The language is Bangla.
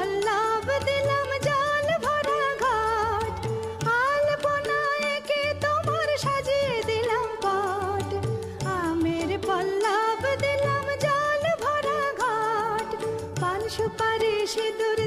পল্লব দিলাম জল ভরা ঘট, আলপনা এঁকে তোমার সাজিয়ে দিলাম পট। আমের পল্লব দিলাম জল ভরা ঘট, পান সুপারি সিঁদুর